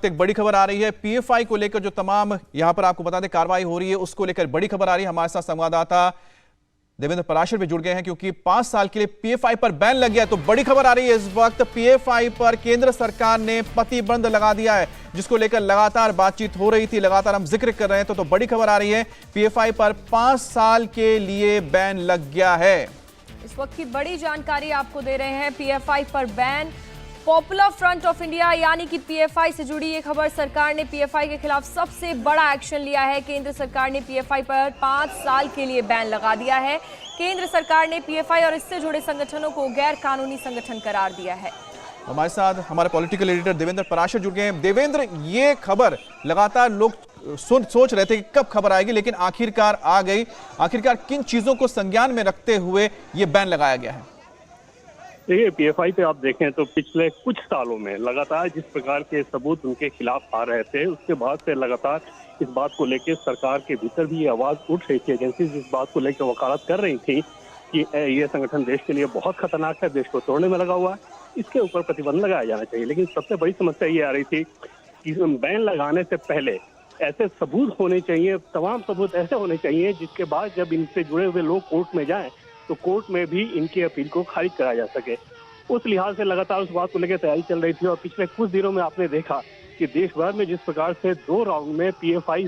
वक्त एक बड़ी खबर आ रही है पीएफआई को लेकर। जो तमाम यहां पर आपको बता दें कार्रवाई हो रही है उसको लेकर बड़ी खबर आ रही है। हमारे साथ संवाददाता देवेंद्र पराशर भी जुड़ गए हैं क्योंकि 5 साल के लिए पीएफआई पर बैन लग गया है। तो बड़ी खबर आ रही है इस वक्त पीएफआई पर केंद्र सरकार ने प्रतिबंध लगा दिया है, जिसको लेकर लगातार बातचीत हो रही थी, लगातार हम जिक्र कर रहे हैं। तो बड़ी खबर आ रही है पीएफआई पर 5 साल के लिए बैन लग गया है। इस वक्त की बड़ी जानकारी आपको दे रहे हैं। पीएफआई पर ban, popular front of India यानी कि पीएफआई से जुड़ी ये खबर। सरकार ने पीएफआई के खिलाफ सबसे बड़ा एक्शन लिया है। केंद्र सरकार ने पीएफआई पर 5 साल के लिए बैन लगा दिया है। केंद्र सरकार ने पीएफआई और इससे जुड़े संगठनों को गैर कानूनी संगठन करार दिया है। हमारे साथ हमारे पॉलिटिकल एडिटर देवेंद्र पराशर जुड़ गए हैं। देवेंद्र, ये खबर लगातार लोग सोच रहे थे कि कब खबर आएगी, लेकिन आखिरकार आ गई। आखिरकार किन चीजों को संज्ञान में रखते हुए ये बैन लगाया गया है? देखिए, पीएफआई पे आप देखें तो पिछले कुछ सालों में लगातार जिस प्रकार के सबूत उनके खिलाफ आ रहे थे, उसके बाद से लगातार इस बात को लेकर सरकार के भीतर भी ये आवाज उठ रही थी। एजेंसी इस बात को लेकर वकालत कर रही थी कि ये संगठन देश के लिए बहुत खतरनाक है, देश को तोड़ने में लगा हुआ है, इसके ऊपर प्रतिबंध लगाया जाना चाहिए। लेकिन सबसे बड़ी समस्या ये आ रही थी कि बैन लगाने से पहले ऐसे सबूत होने चाहिए, तमाम सबूत ऐसे होने चाहिए जिसके बाद जब इनसे जुड़े हुए लोग कोर्ट में जाएं तो कोर्ट में भी इनकी अपील को खारिज कराया जा सके। उस लिहाज से लगातार उस बात को लेकर तैयारी चल रही थी। और पिछले कुछ दिनों में आपने देखा कि देश भर में जिस प्रकार से 2 राउंड में पीएफआई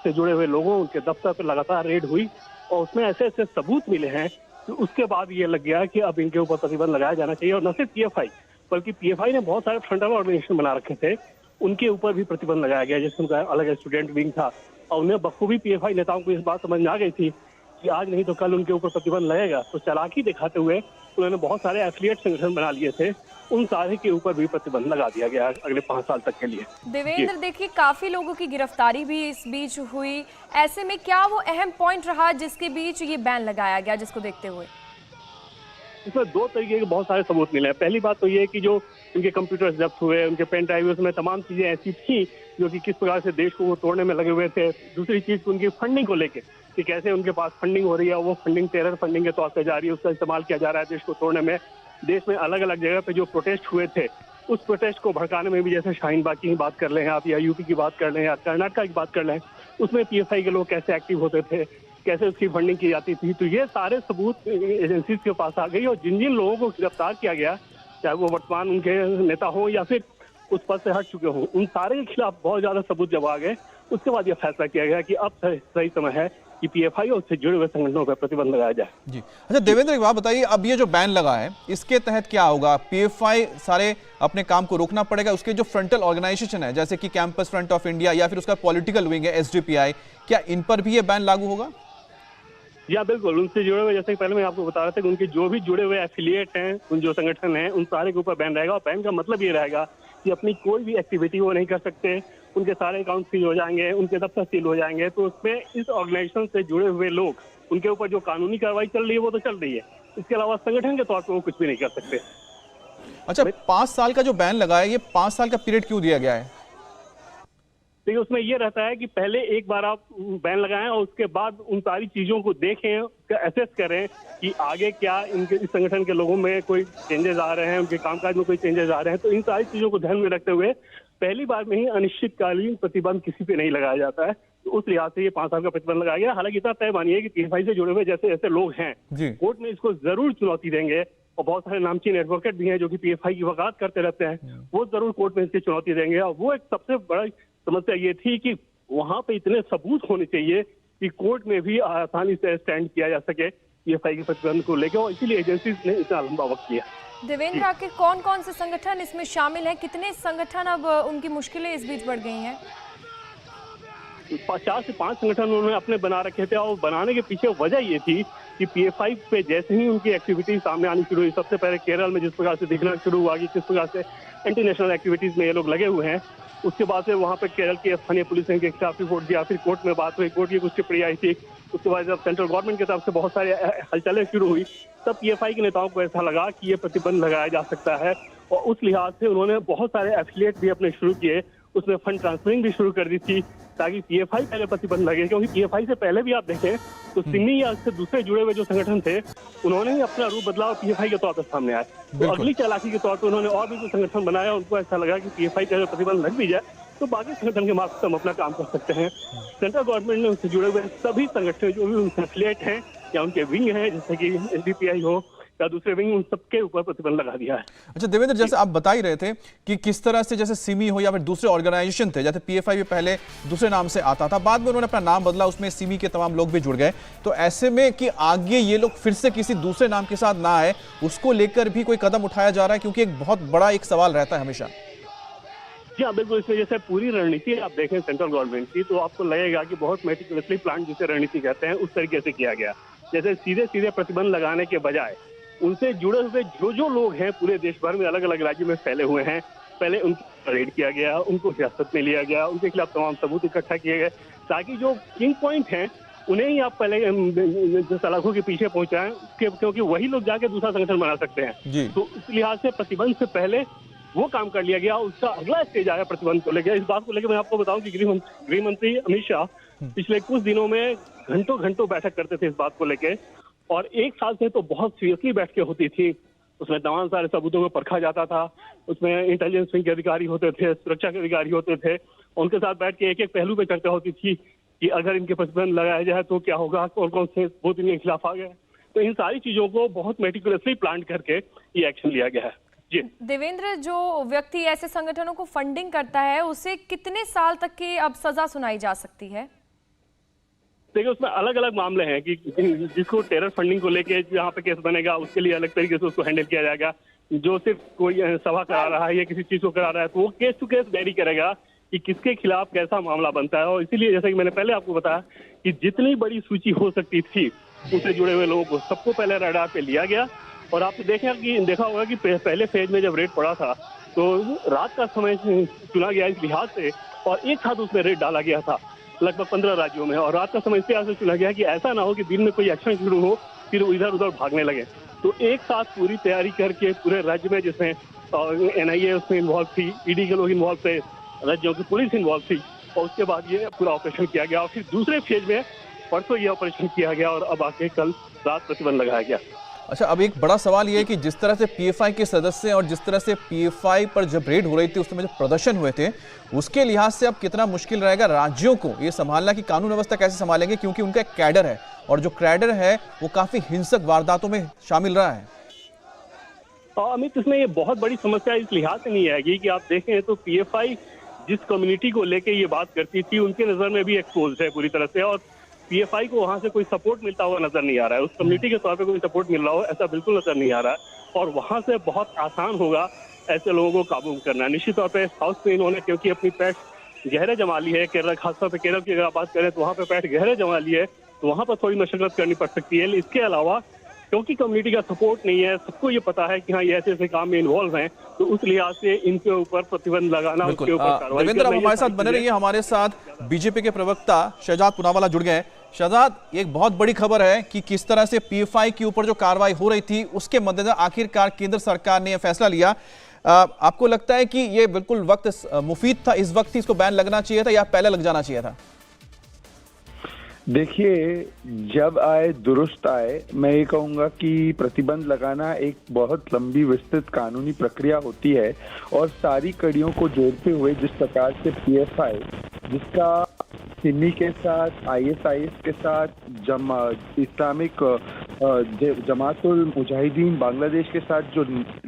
से जुड़े हुए लोगों उनके दफ्तर पर लगातार रेड हुई और उसमें ऐसे ऐसे सबूत मिले हैं कि उसके बाद ये लग गया कि अब इनके ऊपर प्रतिबंध लगाया जाना चाहिए। और न सिर्फ पीएफआई बल्कि पीएफआई ने बहुत सारे फ्रंटल ऑर्गेनाइजेशन बना रखे थे, उनके ऊपर भी प्रतिबंध लगाया गया। जैसे उनका अलग स्टूडेंट विंग था और उन्हें बखूबी पीएफआई नेताओं को इस बात समझ में आ गई थी कि आज नहीं तो कल उनके ऊपर प्रतिबंध लगेगा। तो चालाकी दिखाते हुए उन्होंने बहुत सारे एफिलिएट संगठन बना लिए थे, उन सारे के ऊपर भी प्रतिबंध लगा दिया गया अगले 5 साल तक के लिए। देवेंद्र, देखिए काफी लोगों की गिरफ्तारी भी इस बीच हुई। ऐसे में क्या वो अहम पॉइंट रहा जिसके बीच ये बैन लगाया गया, जिसको देखते हुए? इसमें 2 तरीके के बहुत सारे सबूत मिले हैं। पहली बात तो ये कि जो उनके कंप्यूटर्स जब्त हुए, उनके पेन ड्राइव, उसमें तमाम चीजें ऐसी थी जो कि किस प्रकार से देश को वो तोड़ने में लगे हुए थे। दूसरी चीज उनकी फंडिंग को लेके कि कैसे उनके पास फंडिंग हो रही है, वो फंडिंग टेरर फंडिंग के तौर पर जा रही है, उसका इस्तेमाल किया जा रहा है देश को तोड़ने में। देश में अलग अलग जगह पे जो प्रोटेस्ट हुए थे उस प्रोटेस्ट को भड़काने में भी, जैसे शाहीन बाग की बात कर लें आप, या यूपी की बात कर लें, या कर्नाटक की बात कर लें, उसमें पीएफआई के लोग कैसे एक्टिव होते थे, कैसे उसकी फंडिंग की जाती थी। तो ये सारे सबूत एजेंसी के पास आ गई और जिन जिन लोगों को गिरफ्तार किया गया, चाहे वो वर्तमान उनके नेता हो या फिर उस पद से हट चुके हों, उन सारे के खिलाफ बहुत ज्यादा सबूत जब आ गए, उसके बाद यह फैसला किया गया कि अब सही समय है कि पीएफआई और उससे जुड़े हुए संगठनों पर प्रतिबंध लगाया जाए। जी अच्छा देवेंद्र, एक बात बताइए, अब ये जो बैन लगा है इसके तहत क्या होगा? पीएफआई सारे अपने काम को रोकना पड़ेगा, उसके जो फ्रंटल ऑर्गेनाइजेशन है जैसे कि कैंपस फ्रंट ऑफ इंडिया या फिर उसका पॉलिटिकल विंग है एसडीपीआई, क्या इन पर भी ये बैन लागू होगा? या बिल्कुल, उनसे जुड़े हुए, जैसे पहले मैं आपको बता रहा था कि उनके जो भी जुड़े हुए एफिलिएट हैं, उन जो संगठन हैं, उन सारे के ऊपर बैन रहेगा। और बैन का मतलब ये रहेगा कि अपनी कोई भी एक्टिविटी वो नहीं कर सकते, उनके सारे अकाउंट सील हो जाएंगे, उनके दफ्तर सील हो जाएंगे। तो उसमें इस ऑर्गेनाइजेशन से जुड़े हुए लोग, उनके ऊपर जो कानूनी कार्रवाई चल रही है वो तो चल रही है, इसके अलावा संगठन के तौर पर वो कुछ भी नहीं कर सकते। अच्छा, 5 साल का जो बैन लगा है, ये 5 साल का पीरियड क्यों दिया गया है? देखिए, उसमें यह रहता है कि पहले एक बार आप बैन लगाएं और उसके बाद उन सारी चीजों को देखें, असेस करें कि आगे क्या इनके इस संगठन के लोगों में कोई चेंजेस आ रहे हैं, उनके कामकाज में कोई चेंजेस आ रहे हैं। तो इन सारी चीजों को ध्यान में रखते हुए पहली बार में ही अनिश्चितकालीन प्रतिबंध किसी पे नहीं लगाया जाता है। तो उस लिहाज से ये 5 साल का प्रतिबंध लगाया गया। हालांकि इतना तय मानिए कि पीएफआई से जुड़े हुए जैसे ऐसे लोग हैं, कोर्ट में इसको जरूर चुनौती देंगे और बहुत सारे नामचीन एडवोकेट भी हैं जो कि पीएफआई की वकालत करते रहते हैं, वो जरूर कोर्ट में इसकी चुनौती देंगे। और वो एक सबसे बड़ा समस्या ये थी कि वहां पे इतने सबूत होने चाहिए कि कोर्ट में भी आसानी से स्टैंड किया जा सके पीएफआई के प्रतिबंध को लेकर, और इसीलिए एजेंसी ने इतना लंबा वक्त किया। देवेंद्र, आखिर कौन कौन से संगठन इसमें शामिल हैं? कितने संगठन अब उनकी मुश्किलें इस बीच बढ़ गई हैं? 4 से 5 संगठन उन्होंने अपने बना रखे थे और बनाने के पीछे वजह ये थी कि पीएफआई पे जैसे ही उनकी एक्टिविटी सामने आनी शुरू हुई, सबसे पहले केरल में जिस प्रकार से दिखना शुरू हुआ कि किस प्रकार से एंटी नेशनल एक्टिविटीज में ये लोग लगे हुए हैं, उसके बाद से वहाँ पे केरल की स्थानीय पुलिस के खिलाफ रिपोर्ट दिया, फिर कोर्ट में बात हुई, कोर्ट की कुछ टिप्पणी आई थी। उसके बाद जब सेंट्रल गवर्नमेंट की तरफ से बहुत सारे हलचलें शुरू हुई, तब पीएफआई के नेताओं को ऐसा लगा कि ये प्रतिबंध लगाया जा सकता है और उस लिहाज से उन्होंने बहुत सारे एफिलिएट भी अपने शुरू किए, उसमें फंड ट्रांसफरिंग भी शुरू कर दी थी ताकि पीएफआई पहले प्रतिबंध लगे। क्योंकि पीएफआई से पहले भी आप देखें तो सिमी या उससे दूसरे जुड़े हुए जो संगठन थे, उन्होंने ही अपना रूप बदला और पीएफआई के तौर पर सामने आए। तो अगली चालाकी के तौर पर उन्होंने और भी जो संगठन बनाया, उनको ऐसा लगा कि पीएफआई का प्रतिबंध लग भी जाए तो बाकी संगठन के मार्फत हम अपना काम कर सकते हैं। सेंट्रल गवर्नमेंट ने उनसे जुड़े हुए सभी संगठन जो भी उनके एफिलिएट हैं या उनके विंग हैं, जैसे कि एसडीपीआई हो या दूसरे विंग, उन सबके ऊपर प्रतिबंध लगा दिया है। अच्छा देवेंद्र, जैसे आप बता ही रहे थे कि किस तरह से जैसे सिमी हो या फिर दूसरे ऑर्गेनाइजेशन थे, जैसे पीएफआई भी पहले दूसरे नाम से आता था, बाद में उन्होंने अपना नाम बदला, उसमें सिमी के तमाम लोग भी जुड़ गए, तो ऐसे में कि आगे ये लोग फिर से किसी दूसरे नाम के साथ ना आए, उसको लेकर भी कोई कदम उठाया जा रहा है? क्योंकि एक बहुत बड़ा एक सवाल रहता है हमेशा। जी हाँ, बिल्कुल। इसमें जैसे पूरी रणनीति आप देखें सेंट्रल गवर्नमेंट की, तो आपको लगेगा कि बहुत मेटिकुलसली प्लान जिसे रणनीति कहते हैं उस तरीके से किया गया। जैसे सीधे सीधे प्रतिबंध लगाने के बजाय उनसे जुड़े हुए जो लोग हैं पूरे देश भर में अलग अलग राज्यों में फैले हुए हैं, पहले उनको रेड किया गया, उनको हिरासत में लिया गया, उनके खिलाफ तमाम सबूत इकट्ठा किए गए, ताकि जो किंग पॉइंट हैं उन्हें ही आप पहले सलाखों के पीछे पहुंचाएं, क्योंकि वही लोग जाके दूसरा संगठन बना सकते हैं। तो इस लिहाज से प्रतिबंध से पहले वो काम कर लिया गया। उसका अगला स्टेज आया प्रतिबंध को लेकर। इस बात को लेकर मैं आपको बताऊं कि गृह मंत्री अमित शाह पिछले कुछ दिनों में घंटों बैठक करते थे इस बात को लेकर, और एक साल से तो बहुत सीरियसली बैठकें होती थी। उसमें तमाम सारे सबूतों को परखा जाता था, उसमें इंटेलिजेंस विंग के अधिकारी होते थे, सुरक्षा के अधिकारी होते थे, उनके साथ बैठ के एक एक पहलू पे चर्चा होती थी कि अगर इनके प्रतिबंध लगाया जाए तो क्या होगा, कौन से सबूत इनके खिलाफ आ गए। तो इन सारी चीजों को बहुत मेटिकुलसली प्लान करके ये एक्शन लिया गया है। जी देवेंद्र, जो व्यक्ति ऐसे संगठनों को फंडिंग करता है उसे कितने साल तक की अब सजा सुनाई जा सकती है? देखिए, उसमें अलग अलग मामले हैं कि जिसको टेरर फंडिंग को लेके जहाँ पे केस बनेगा उसके लिए अलग तरीके से उसको हैंडल किया जाएगा। जो सिर्फ कोई सभा करा रहा है या किसी चीज को करा रहा है तो वो केस टू केस वेरी करेगा कि किसके खिलाफ कैसा मामला बनता है। और इसीलिए जैसे कि मैंने पहले आपको बताया कि जितनी बड़ी सूची हो सकती थी उससे जुड़े हुए लोगों को सबको पहले रडार पे लिया गया। और आपने देखा होगा कि पहले फेज में जब रेड पड़ा था तो रात का समय चुना गया इस लिहाज से, और एक साथ उसमें रेड डाला गया था लगभग 15 राज्यों में, और रात का समय इसलिए से चुना गया कि ऐसा ना हो कि दिन में कोई एक्शन शुरू हो फिर इधर उधर भागने लगे। तो एक साथ पूरी तैयारी करके पूरे राज्य में, जिसमें एनआईए उसमें इन्वॉल्व थी, ईडी के लोग इन्वॉल्व थे, राज्यों की पुलिस इन्वॉल्व थी, और उसके बाद ये पूरा ऑपरेशन किया गया। और फिर दूसरे फेज में परसों ये ऑपरेशन किया गया और अब आके कल रात प्रतिबंध लगाया गया। अच्छा, अब एक बड़ा सवाल ये है कि जिस तरह से पीएफआई के सदस्य और जिस तरह से पीएफआई पर जब रेड हो रही थी उस समय जो प्रदर्शन हुए थे, उसके लिहाज से अब कितना मुश्किल रहेगा राज्यों को ये संभालना कि कानून व्यवस्था कैसे संभालेंगे, क्योंकि उनका एक कैडर है और जो कैडर है वो काफी हिंसक वारदातों में शामिल रहा है। अमित, इसमें ये बहुत बड़ी समस्या इस लिहाज से नहीं आएगी कि आप देखें तो पीएफआई जिस कम्युनिटी को लेके ये बात करती थी उनके नजर में भी एक्सपोज है पूरी तरह से, और पीएफआई को वहां से कोई सपोर्ट मिलता हुआ नजर नहीं आ रहा है। उस कम्युनिटी के तौर पे कोई सपोर्ट मिल रहा हो ऐसा बिल्कुल नजर नहीं आ रहा है, और वहां से बहुत आसान होगा ऐसे लोगों को काबू करना। निश्चित तौर पे साउथ में इन्होंने क्योंकि अपनी पैठ गहरे जमा ली है, केरल खासतौर पर केरल की अगर आप बात करें तो वहाँ पे पैठ गहरे जमा ली है, तो वहाँ पर थोड़ी मशक्कत करनी पड़ सकती है। इसके अलावा क्योंकि कम्युनिटी का सपोर्ट नहीं है, सबको ये पता है कि हाँ ये ऐसे काम में इन्वॉल्व हैं, तो उस लिहाज से इनके ऊपर प्रतिबंध लगाना, उसके ऊपर कार्रवाई देवेंद्र, अब हमारे साथ बने रहिए। हमारे साथ बीजेपी के प्रवक्ता शहजाद पूनावाला जुड़ गए हैं। शहजाद, एक बहुत बड़ी खबर है कि किस तरह से पीएफआई के ऊपर जो कार्रवाई हो रही थी उसके मद्देनजर आखिरकार केंद्र सरकार ने यह फैसला लिया। आपको लगता है कि ये बिल्कुल वक्त मुफीद था, इस वक्त ही इसको बैन लगना चाहिए था या पहले लग जाना चाहिए था? देखिए, जब आए दुरुस्त आए। मैं ये कहूँगा कि प्रतिबंध लगाना एक बहुत लंबी विस्तृत कानूनी प्रक्रिया होती है, और सारी कड़ियों को जोड़ते हुए जिस प्रकार से पीएफआई, जिसका सिमी के साथ, आईएसआईएस के साथ, इस्लामिक जमातुल मुजाहिदीन बांग्लादेश के साथ जो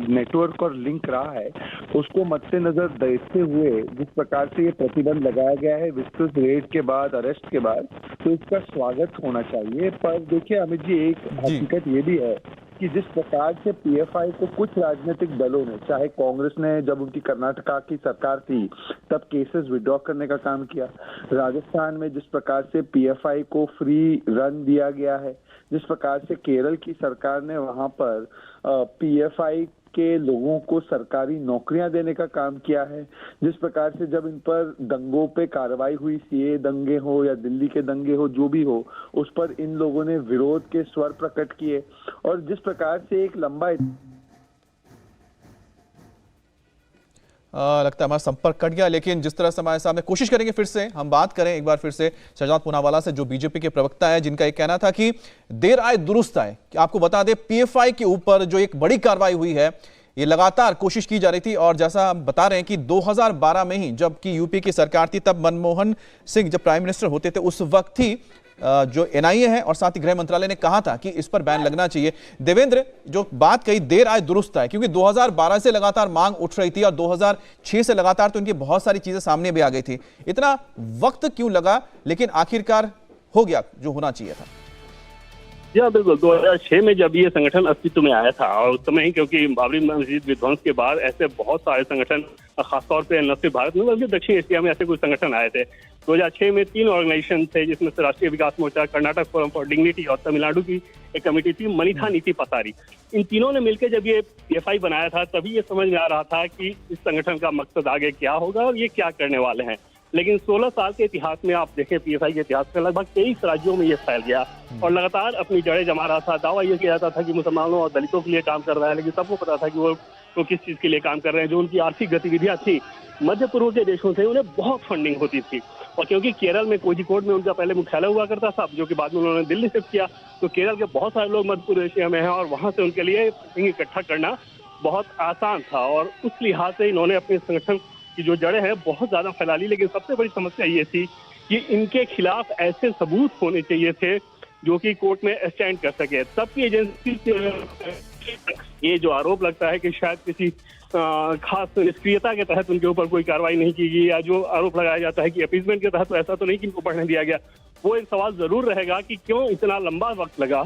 नेटवर्क और लिंक रहा है, उसको मद्देनजर देखते हुए जिस प्रकार से ये प्रतिबंध लगाया गया है विस्तृत रेड के बाद, अरेस्ट के बाद, तो इसका स्वागत होना चाहिए। पर देखिए अमित जी, एक हकीकत ये भी है कि जिस प्रकार से पीएफआई को कुछ राजनीतिक दलों ने, चाहे कांग्रेस ने जब उनकी कर्नाटका की सरकार थी तब केसेस विड्रॉ करने का काम किया, राजस्थान में जिस प्रकार से पीएफआई को फ्री रन दिया गया है, जिस प्रकार से केरल की सरकार ने वहां पर पीएफआई के लोगों को सरकारी नौकरियां देने का काम किया है, जिस प्रकार से जब इन पर दंगों पे कार्रवाई हुई, सीए दंगे हो या दिल्ली के दंगे हो, जो भी हो, उस पर इन लोगों ने विरोध के स्वर प्रकट किए, और जिस प्रकार से एक लंबा लगता है हमारा संपर्क कट गया, लेकिन जिस तरह से हमारे सामने कोशिश करेंगे फिर से हम बात करें एक बार फिर से शहजाद पूनावाला से, जो बीजेपी के प्रवक्ता है, जिनका एक कहना था कि देर आए दुरुस्त आए। कि आपको बता दें पीएफआई के ऊपर जो एक बड़ी कार्रवाई हुई है, ये लगातार कोशिश की जा रही थी और जैसा हम बता रहे हैं कि 2012 में ही जबकि यूपी की सरकार थी, तब मनमोहन सिंह जब प्राइम मिनिस्टर होते थे उस वक्त ही जो एनआईए है और साथ ही गृह मंत्रालय ने कहा था कि इस पर बैन लगना चाहिए। देवेंद्र, जो बात कही देर आए दुरुस्त आए, क्योंकि 2012 से लगातार मांग उठ रही थी और 2006 से लगातार तो इनकी बहुत सारी चीजें सामने भी आ गई थी। इतना वक्त क्यों लगा, लेकिन आखिरकार हो गया जो होना चाहिए था? जी हाँ, बिल्कुल। 2006 में जब ये संगठन अस्तित्व में आया था, और उस समय ही क्योंकि बाबरी मस्जिद विध्वंस के बाद ऐसे बहुत सारे संगठन, खासतौर पे न सिर्फ भारत में बल्कि दक्षिण एशिया में ऐसे कुछ संगठन आए थे। 2006 में 3 ऑर्गेनाइजेशन थे, जिसमें से राष्ट्रीय विकास मोर्चा, कर्नाटक फोरम फॉर डिग्निटी और तमिलनाडु की एक कमेटी थी, मनीथा नीति पसारी। इन तीनों ने मिलकर जब ये पीएफआई बनाया था, तभी ये समझ में आ रहा था कि इस संगठन का मकसद आगे क्या होगा और ये क्या करने वाले हैं। लेकिन 16 साल के इतिहास में आप देखें, पीएफआई के इतिहास में लगभग 23 राज्यों में ये फैल गया और लगातार अपनी जड़ें जमा रहा था। दावा ये किया जाता था कि मुसलमानों और दलितों के लिए काम कर रहा है, लेकिन सबको पता था कि वो किस चीज के लिए काम कर रहे हैं। जो उनकी आर्थिक गतिविधियां थी, मध्य पूर्व के देशों से उन्हें बहुत फंडिंग होती थी। और क्योंकि केरल में कोझिकोड में उनका पहले मुख्यालय हुआ करता था, जो कि बाद में उन्होंने दिल्ली शिफ्ट किया, तो केरल के बहुत सारे लोग मध्य पूर्व एशिया में हैं और वहां से उनके लिए इकट्ठा करना बहुत आसान था। और उस लिहाज से इन्होंने अपने संगठन की जो जड़ें हैं बहुत ज्यादा फैला ली। लेकिन सबसे बड़ी समस्या ये थी कि इनके खिलाफ ऐसे सबूत होने चाहिए थे जो कि कोर्ट में स्टैंड कर सके। तब की एजेंसी ये जो आरोप लगता है कि शायद किसी खास निष्क्रियता के तहत उनके ऊपर कोई कार्रवाई नहीं की गई, या जो आरोप लगाया जाता है कि अपीजमेंट के तहत, तो ऐसा तो नहीं कि इनको पढ़ने दिया गया। वो एक सवाल जरूर रहेगा कि क्यों इतना लंबा वक्त लगा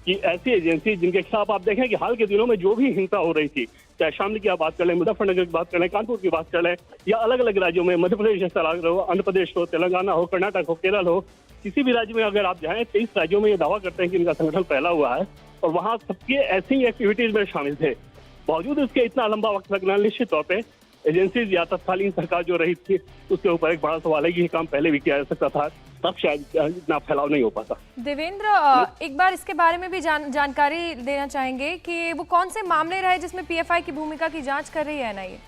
कि ऐसी एजेंसी जिनके खिलाफ आप देखें कि हाल के दिनों में जो भी हिंसा हो रही थी, चाहे शामली की आप बात कर लें, मुजफ्फरनगर की बात कर लें, कानपुर की बात कर लें, या अलग अलग राज्यों में, मध्य प्रदेश हो, आंध्र प्रदेश हो, तेलंगाना हो, कर्नाटक हो, केरल हो, किसी भी राज्य में अगर आप जाएं, 23 राज्यों में ये दावा करते हैं कि इनका संगठन फैला हुआ है और वहां सबके ऐसी एक्टिविटीज में शामिल थे। बावजूद इसके इतना लंबा वक्त लगना निश्चित तौर पे एजेंसीज या तत्कालीन सरकार जो रही थी उसके ऊपर एक बड़ा सवाल है कि ये काम पहले भी किया जा सकता था, तब शायद इतना फैलाव नहीं हो पाता। देवेंद्र, एक बार इसके बारे में भी जानकारी देना चाहेंगे कि वो कौन से मामले रहे जिसमें पीएफआई की भूमिका की जांच कर रही है एनआईए?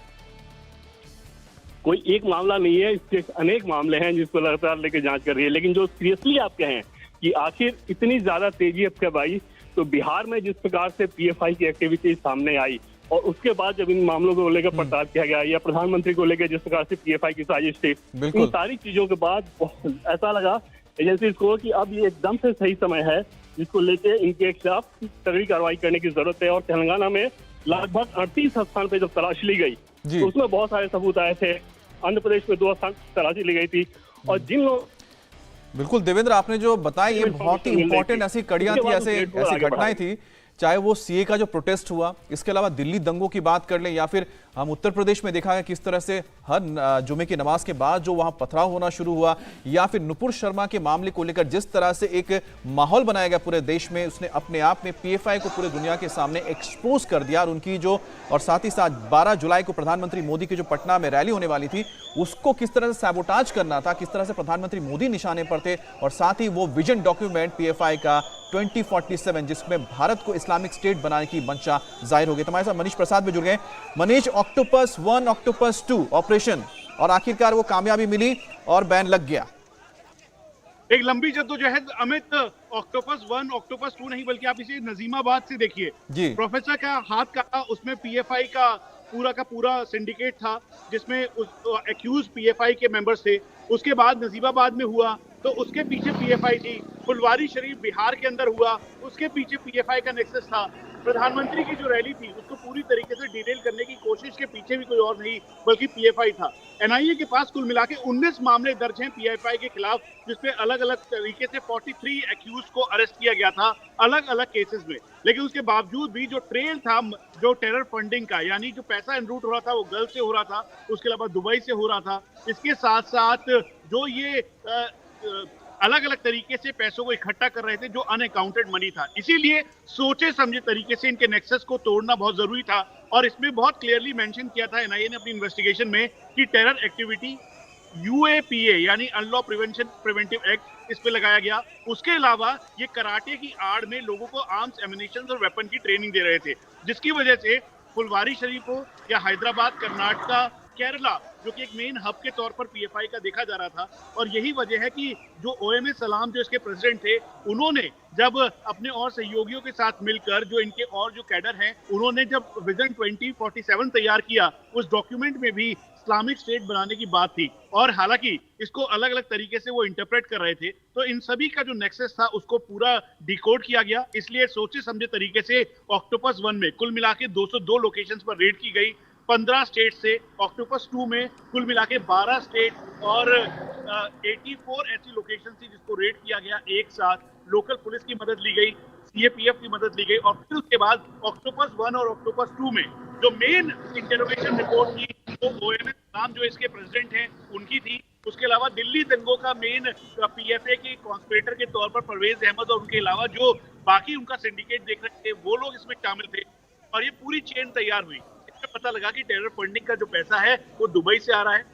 कोई एक मामला नहीं है, इसके अनेक मामले हैं जिसको लगातार लेकर जांच कर रही है। लेकिन जो सीरियसली आप कहें कि आखिर इतनी ज्यादा तेजी अब कब आई, तो बिहार में जिस प्रकार से पीएफआई की एक्टिविटी सामने आई और उसके बाद जब इन मामलों को लेकर पड़ताल किया गया, या प्रधानमंत्री को लेकर जिस प्रकार से पीएफआई की साजिश थी, इन सारी चीजों के बाद ऐसा लगा एजेंसीज को कि अब ये एकदम से सही समय है जिसको लेके इनके खिलाफ तगड़ी कार्रवाई करने की जरूरत है। और तेलंगाना में लगभग 38 स्थान पे जब तलाशी ली गई तो उसमें बहुत सारे सबूत आए थे। आंध्र प्रदेश में 2 स्थान तलाशी ली गई थी और जिन लोग बिल्कुल देवेंद्र, आपने जो बताया ये बहुत ही इंपॉर्टेंट ऐसी कड़ियां थी, ऐसी घटनाएं थी, चाहे वो सीए का जो प्रोटेस्ट हुआ, इसके अलावा दिल्ली दंगों की बात कर लें, या फिर हम उत्तर प्रदेश में देखा है किस तरह से हर जुमे की नमाज के बाद जो वहां पथराव होना शुरू हुआ, या फिर नुपुर शर्मा के मामले को लेकर जिस तरह से एक माहौल बनाया गया पूरे देश में, उसने अपने आप में पीएफआई को पूरे दुनिया के सामने एक्सपोज कर दिया। और उनकी जो, और साथ ही साथ 12 जुलाई को प्रधानमंत्री मोदी की जो पटना में रैली होने वाली थी, उसको किस तरह से सैबोटाज करना था, किस तरह से प्रधानमंत्री मोदी निशाने पर थे, और साथ ही वो विजन डॉक्यूमेंट पीएफआई का 2047 जिसमें भारत को इस्लामिक स्टेट बनाने की मंशा जाहिर हो गई। हमारे साथ मनीष प्रसाद भी जुड़ गए। मनीष, ऑक्टोपस 1, ऑक्टोपस 2 ऑपरेशन, और आखिरकार वो कामयाबी मिली और बैन लग गया। एक लंबी जद्दोजहद अमित, ऑक्टोपस 1, ऑक्टोपस 2 नहीं, बल्कि आप इसे नजीमाबाद से देखिए जी। प्रोफेसर का हाथ का उसमें पीएफआई का पूरा सिंडिकेट था, जिसमें एक्यूज पीएफआई के मेंबर्स थे। उसके बाद नजीबाबाद में हुआ तो उसके पीछे पीएफआई थी। फुलवारी शरीफ बिहार के अंदर हुआ, उसके पीछे पीएफआई का नेक्सस था। प्रधानमंत्री की जो रैली थी उसको पूरी तरीके से डिटेल करने की कोशिश के पीछे भी कोई और नहीं बल्कि पीएफआई था। एनआईए के पास कुल मिला के 19 मामले दर्ज हैं पीएफआई के खिलाफ, जिसपे अलग अलग तरीके से 43 एक्यूज को अरेस्ट किया गया था अलग अलग केसेस में। लेकिन उसके बावजूद भी जो ट्रेल था, जो टेरर फंडिंग का, यानी जो पैसा एनरूट हो रहा था वो गल्फ से हो रहा था, उसके अलावा दुबई से हो रहा था। इसके साथ साथ जो ये अलग अलग तरीके से पैसों को इकट्ठा कर रहे थे, जो अनअकाउंटेड मनी था। इसीलिए सोचे समझे तरीके से इनके नेक्सस को तोड़ना बहुत जरूरी था। और इसमें बहुत क्लियरली मेंशन किया था एनआईए ने अपनी इन्वेस्टिगेशन में कि टेरर एक्टिविटी यूएपीए यानी अनलॉ प्रिवेंटिव एक्ट, इस पे लगाया गया। उसके अलावा ये कराटे की आड़ में लोगों को आर्म्स, एम्युनिशन और वेपन की ट्रेनिंग दे रहे थे, जिसकी वजह से फुलवारी शरीफ हो या हैदराबाद, कर्नाटका केरला, जो कि एक मेन हब के तौर पर पीएफआई का देखा जा रहा था। और यही वजह है कि जो ओएमए सलाम जो इसके प्रेसिडेंट थे, उन्होंने जब अपने और सहयोगियों के साथ मिलकर जो इनके और जो कैडर हैं, उन्होंने जब विजन 2047 तैयार किया, उस डॉक्यूमेंट में भी इस्लामिक स्टेट बनाने की बात थी। और हालांकि इसको अलग अलग तरीके से वो इंटरप्रेट कर रहे थे, तो इन सभी का जो नेक्सस था उसको पूरा डिकोड किया गया। इसलिए सोचे समझे तरीके से ऑक्टोपस 1 में कुल मिला के 202 लोकेशंस पर रेड की गई, 15 स्टेट से। ऑक्टोपस 2 में कुल मिला के 12 स्टेट और 84 ऐसी लोकेशन थी जिसको रेड किया गया एक साथ। लोकल पुलिस की मदद ली गई, सीएपीएफ की मदद ली गई, और फिर उसके बाद ऑक्टोपस 1 और ऑक्टोपस 2 में जो मेन इंटरोगेशन रिपोर्ट थी वो ओएमए सलाम जो इसके प्रेसिडेंट हैं उनकी थी। उसके अलावा दिल्ली दंगों का मेन पीएफए के कॉन्स्पिरेटर के तौर पर परवेज अहमद और उनके अलावा जो बाकी उनका सिंडिकेट देख रहे थे वो लोग इसमें शामिल थे। और ये पूरी चेन तैयार हुई। इसमें पता लगा कि टेरर फंडिंग का जो पैसा है वो दुबई से आ रहा है,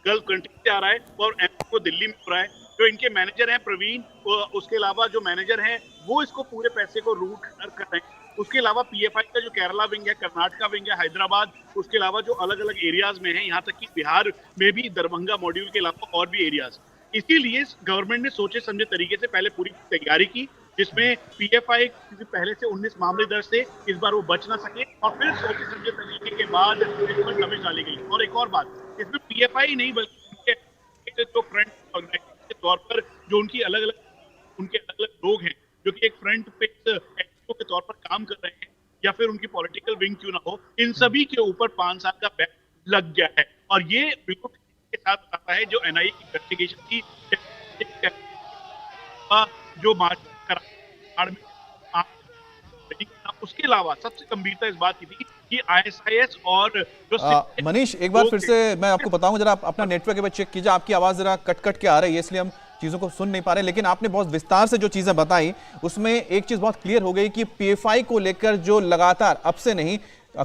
गल्फ कंट्री से आ रहा है, और एमपी को दिल्ली में हो रहा है। जो इनके मैनेजर हैं प्रवीण, उसके अलावा जो मैनेजर हैं वो इसको पूरे पैसे को रूट कर रहे हैं। उसके अलावा पीएफआई का जो केरला विंग है, कर्नाटका विंग है, हैदराबाद, उसके अलावा जो अलग अलग एरियाज में है, यहाँ तक कि बिहार में भी दरभंगा मॉड्यूल के अलावा और भी एरियाज। इसीलिए गवर्नमेंट ने सोचे समझे तरीके से पहले पूरी तैयारी की, जिसमें पीएफआई पहले से 19 मामले दर्ज थे, इस बार वो बच ना सके, और फिर सोचे समझे तरीके के बाद इसमें दबिश डाली गई। और एक और बात, इसमें पीएफआई नहीं बल्कि जो फ्रंट ऑर्गेनाइजेशन के तौर पर जो उनके अलग अलग लोग हैं, जो कि एक फ्रंट पे के तौर पर काम कर रहे हैं, या फिर उनकी पॉलिटिकल विंग क्यों ना हो, इन सभी के ऊपर 5 साल का बैन लग गया है। और ये बिल्कुल के साथ आता है जो एनआईए की इन्वेस्टिगेशन थी, जो उसके अलावा सबसे गंभीरता इस बात की थी कि आईएसआईएस और जो मनीष, एक बार फिर से मैं आपको बताऊं, जरा आप अपना नेटवर्क एक बार चेक कीजिए, आपकी आवाज जरा कट कट के आ रही है, इसलिए हम चीजों को सुन नहीं पा रहे। लेकिन आपने बहुत विस्तार से जो चीजें बताई उसमें एक चीज बहुत क्लियर हो गई कि पीएफआई को लेकर जो लगातार, अब से नहीं,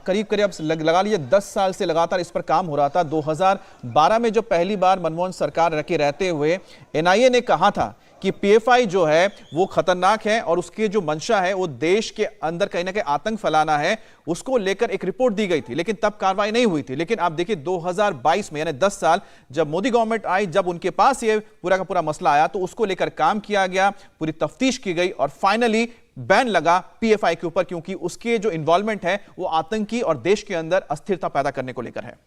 करीब करीब लगा लीजिए 10 साल से लगातार इस पर काम हो रहा था। 2012 में जो पहली बार मनमोहन सरकार रखे रहते हुए एनआईए ने कहा था कि पीएफआई जो है वो खतरनाक है और उसकी जो मंशा है वो देश के अंदर कहीं ना कहीं आतंक फैलाना है, उसको लेकर एक रिपोर्ट दी गई थी, लेकिन तब कार्रवाई नहीं हुई थी। लेकिन आप देखिए 2022 में, यानी 10 साल, जब मोदी गवर्नमेंट आई, जब उनके पास ये पूरा का पूरा मसला आया तो उसको लेकर काम किया गया, पूरी तफ्तीश की गई और फाइनली बैन लगा पीएफआई के ऊपर, क्योंकि उसके जो इन्वॉल्वमेंट है वो आतंकी और देश के अंदर अस्थिरता पैदा करने को लेकर है।